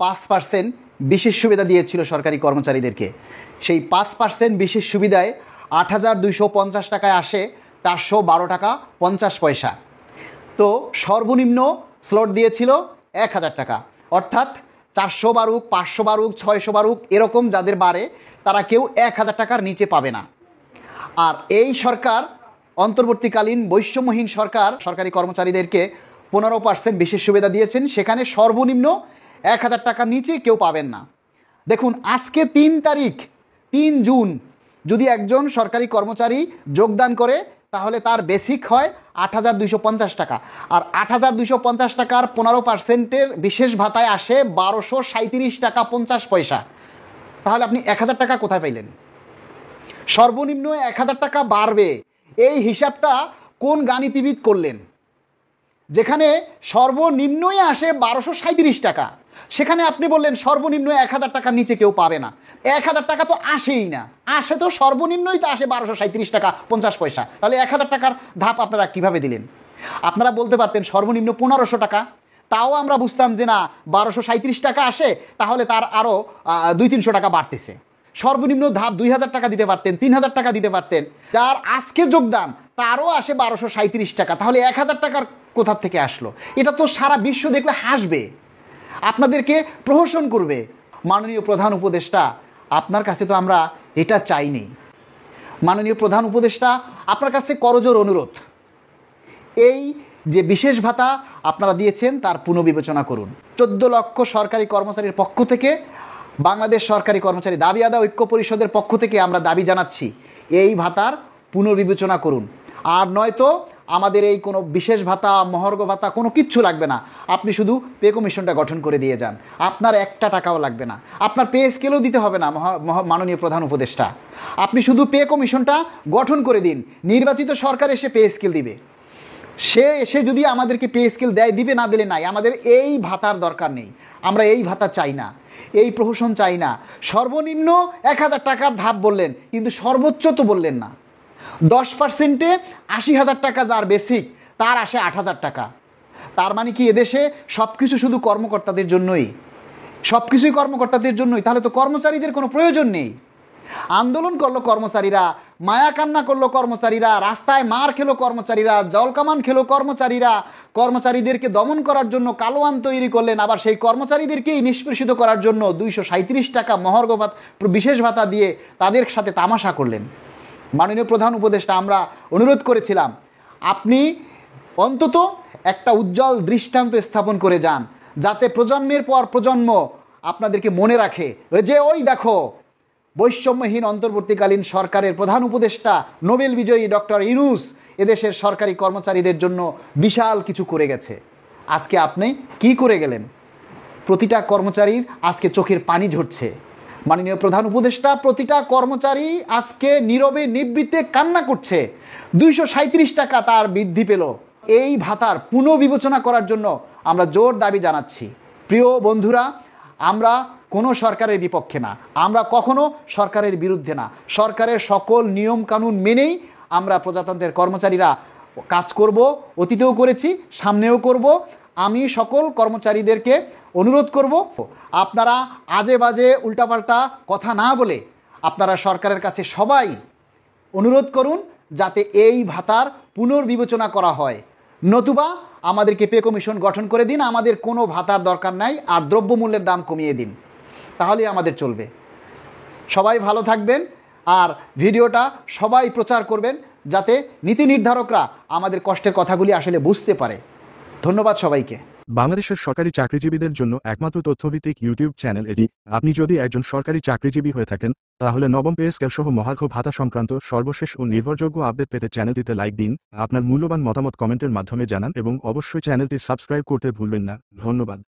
5% বিশেষ সুবিধা দিয়েছিল সরকারি কর্মচারীদেরকে। সেই 5% বিশেষ সুবিধায় 8,250 টাকায় আসে 412 টাকা 50 পয়সা। তো সর্বনিম্ন স্লট দিয়েছিল 1,000 টাকা, অর্থাৎ 400 বারুক, 500 বারুক, 600 বারুক, এরকম যাদের বাড়ে তারা কেউ 1,000 টাকার নিচে পাবে না। আর এই সরকার, অন্তর্বর্তীকালীন বৈষম্যহীন সরকার, সরকারি কর্মচারীদেরকে 15% বিশেষ সুবিধা দিয়েছেন, সেখানে সর্বনিম্ন 1,000 টাকার নিচে কেউ পাবেন না। দেখুন, আজকে 3 জুন যদি একজন সরকারি কর্মচারী যোগদান করে তাহলে তার বেসিক হয় 8,250 টাকা, আর 8,250 টাকার 15%-এর বিশেষ ভাতায় আসে 1,237 টাকা 50 পয়সা। তাহলে আপনি 1,000 টাকা কোথায় পাইলেন? সর্বনিম্ন 1,000 টাকা বাড়বে, এই হিসাবটা কোন গাণিতিবিদ করলেন? যেখানে সর্বনিম্নই আসে 1,237 টাকা, সেখানে আপনি বললেন সর্বনিম্ন 1,000 টাকার নিচে কেউ পাবে না। 1,000 টাকা তো আসেই না, আসে তো সর্বনিম্নই তো আসে 1,237 টাকা 50 পয়সা। তাহলে 1,000 টাকার ধাপ আপনারা কিভাবে দিলেন? আপনারা বলতে পারতেন সর্বনিম্ন 1,500 টাকা, তাও আমরা বুঝতাম যে না 1,237 টাকা আসে, তাহলে তার আরও 200-300 টাকা বাড়তেছে। সর্বনিম্ন ধাপ 2,000 টাকা দিতে পারতেন, 3,000 টাকা দিতে পারতেন। যার আজকে যোগদান তারও আসে 1,237 টাকা, তাহলে 1,000 টাকার কোথা থেকে আসলো? এটা তো সারা বিশ্ব দেখলে হাসবে, আপনাদেরকে প্রহসন করবে। মাননীয় প্রধান উপদেষ্টা, আপনার কাছে তো আমরা এটা চাইনি। মাননীয় প্রধান উপদেষ্টা, আপনার কাছে করজোর অনুরোধ, এই যে বিশেষ ভাতা আপনারা দিয়েছেন তার পুনর্বিবেচনা করুন। 14 লক্ষ সরকারি কর্মচারীর পক্ষ থেকে, বাংলাদেশ সরকারি কর্মচারী দাবি আদায় ঐক্য পরিষদের পক্ষ থেকে আমরা দাবি জানাচ্ছি, এই ভাতার পুনর্বিবেচনা করুন। আর নয়তো আমাদের এই কোনো বিশেষ ভাতা, মহার্ঘ ভাতা কোনো কিচ্ছু লাগবে না, আপনি শুধু পে কমিশনটা গঠন করে দিয়ে যান, আপনার 1 টাকাও লাগবে না, আপনার পে স্কেলও দিতে হবে না। মাননীয় প্রধান উপদেষ্টা, আপনি শুধু পে কমিশনটা গঠন করে দিন, নির্বাচিত সরকার এসে পে স্কেল দিবে। সে এসে যদি আমাদেরকে পে স্কেল দেয় দিবে, না দিলে নাই। আমাদের এই ভাতার দরকার নেই, আমরা এই ভাতা চাই না, এই প্রহসন চাই না। সর্বনিম্ন 1,000 টাকার ধাপ বললেন, কিন্তু সর্বোচ্চ তো বললেন না। 10%-এ 80,000 টাকা যার বেসিক, তার আসে 8,000 টাকা। তার মানে কি এদেশে সব কিছু শুধু কর্মকর্তাদের জন্যই? সব কিছুই কর্মকর্তাদের জন্যই? তাহলে তো কর্মচারীদের কোনো প্রয়োজন নেই। আন্দোলন করলো কর্মচারীরা, মায়া কান্না করলো কর্মচারীরা, রাস্তায় মার খেলো কর্মচারীরা, জলকামান খেলো কর্মচারীরা, কর্মচারীদেরকে দমন করার জন্য কালো আইন তৈরি করলেন, আবার সেই কর্মচারীদেরকেই নিষ্পেষিত করার জন্য 237 টাকা মহার্ঘ ভাতা, বিশেষ ভাতা দিয়ে তাদের সাথে তামাশা করলেন। মাননীয় প্রধান উপদেষ্টা, আমরা অনুরোধ করেছিলাম আপনি অন্তত একটা উজ্জ্বল দৃষ্টান্ত স্থাপন করে যান, যাতে প্রজন্মের পর প্রজন্ম আপনাদেরকে মনে রাখে যে ওই দেখো বৈষম্যহীন অন্তর্বর্তীকালীন সরকারের প্রধান উপদেষ্টা নোবেল বিজয়ী ডক্টর ইউনূস এদেশের সরকারি কর্মচারীদের জন্য বিশাল কিছু করে গেছে। আজকে আপনি কি করে গেলেন? প্রতিটা কর্মচারীর আজকে চোখের পানি ঝরছে। মাননীয় প্রধান উপদেষ্টা, প্রতিটা কর্মচারী আজকে নীরবে নিবৃত্তে কান্না করছে। 237 টাকা তার বৃদ্ধি পেল। এই ভাতার পুনর্বিবেচনা করার জন্য আমরা জোর দাবি জানাচ্ছি। প্রিয় বন্ধুরা, আমরা কোনো সরকারের বিপক্ষে না, আমরা কখনো সরকারের বিরুদ্ধে না। সরকারের সকল নিয়ম কানুন মেনেই আমরা প্রজাতন্ত্রের কর্মচারীরা কাজ করব, অতীতেও করেছি, সামনেও করব। আমি সকল কর্মচারীদেরকে অনুরোধ করব, আপনারা আজে বাজে উল্টাপাল্টা কথা না বলে আপনারা সরকারের কাছে সবাই অনুরোধ করুন যাতে এই ভাতার পুনর্বিবেচনা করা হয়, নতুবা আমাদেরকে পে কমিশন গঠন করে দিন। আমাদের কোনো ভাতার দরকার নাই, আর দ্রব্যমূল্যের দাম কমিয়ে দিন, তাহলেই আমাদের চলবে। সবাই ভালো থাকবেন, আর ভিডিওটা সবাই প্রচার করবেন যাতে নীতি নির্ধারকরা আমাদের কষ্টের কথাগুলি আসলে বুঝতে পারে। ধন্যবাদ সবাইকে। বাংলাদেশের সরকারি চাকরিজীবীদের জন্য একমাত্র তথ্যভিত্তিক ইউটিউব চ্যানেল এটি। আপনি যদি একজন সরকারি চাকরিজীবী হয়ে থাকেন তাহলে নবম পে স্কেল সহ মহার্ঘ ভাতা সংক্রান্ত সর্বশেষ ও নির্ভরযোগ্য আপডেট পেতে চ্যানেলটিতে লাইক দিন, আপনার মূল্যবান মতামত কমেন্টের মাধ্যমে জানান এবং অবশ্যই চ্যানেলটি সাবস্ক্রাইব করতে ভুলবেন না। ধন্যবাদ।